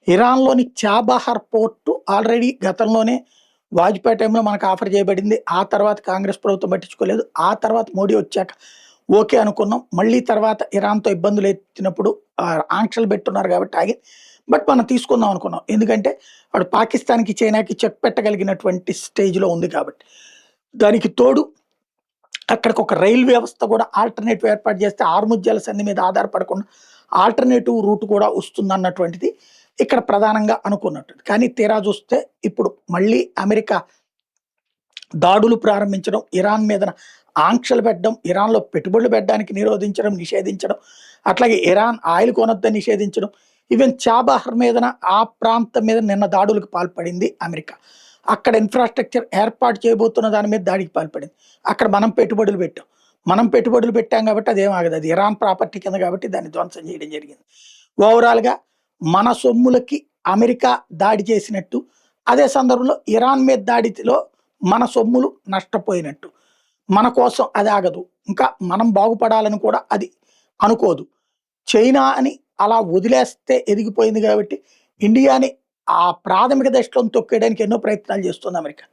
ఇరాన్‌లోని Chabahar port already గతంలోనే వాజ్పేయి టైంలో మనకు ఆఫర్ చేయబడింది. ఆ తర్వాత కాంగ్రెస్ ప్రభుత్వం పట్టించుకోలేదు. ఆ తర్వాత మోడీ వచ్చాక ఓకే అనుకున్నాం. మళ్ళీ తర్వాత ఇరాన్‌తో ఇబ్బందులెత్తినప్పుడు ఆంక్షలు పెట్టున్నారు కాబట్టి ఆగింది. బట్ మనం తీసుకుందాం అనుకున్నాం. ఎందుకంటే వాడు పాకిస్తాన్‌కి, చైనాకి చెక్ పెట్టగలిగినటువంటి స్టేజ్‌లో ఉంది కాబట్టి. దానికి తోడు అక్కడికొక రైలు వ్యవస్థ కూడా ఆల్టర్‌నేటివ్ ఏర్పాటు చేస్తే హార్ముజ్ జలసంధి మీద ఆధారపడకుండా ఆల్టర్‌నేటివ్ రూట్ కూడా వస్తుందన్నటువంటిది ఇక్కడ ప్రధానంగా అనుకున్నట్టు. కానీ తీరా చూస్తే ఇప్పుడు మళ్ళీ అమెరికా దాడులు ప్రారంభించడం, ఇరాన్ మీదన ఆంక్షలు పెట్టడం, ఇరాన్‌లో పెట్టుబడులు పెట్టడానికి నిరోధించడం, నిషేధించడం, అట్లాగే ఇరాన్ ఆయిల్ కొనొద్దని నిషేధించడం, ఈవెన్ చాబహార్ మీదన ఆ ప్రాంతం మీద నిన్న దాడులకు పాల్పడింది అమెరికా. అక్కడ ఇన్‌ఫ్రాస్ట్రక్చర్ ఏర్పాటు చేయబోతున్న దాని మీద దాడికి పాల్పడింది. అక్కడ మనం పెట్టుబడులు పెట్టాం. మనం పెట్టుబడులు పెట్టాం కాబట్టి అదేం ఆగదు. అది ఇరాన్ ప్రాపర్టీ కింద కాబట్టి దాన్ని ధ్వంసం చేయడం జరిగింది. ఓవరాల్‌గా మన సొమ్ములకి అమెరికా దాడి చేసినట్టు, అదే సందర్భంలో ఇరాన్ మీద దాడిలో మన సొమ్ములు నష్టపోయినట్టు. మన కోసం అది ఆగదు. ఇంకా మనం బాగుపడాలని కూడా అది అనుకోదు. చైనా అని అలా వదిలేస్తే ఎదిగిపోయింది కాబట్టి ఇండియాని ఆ ప్రాథమిక దశలో తొక్కేయడానికి ఎన్నో ప్రయత్నాలు చేస్తుంది అమెరికా.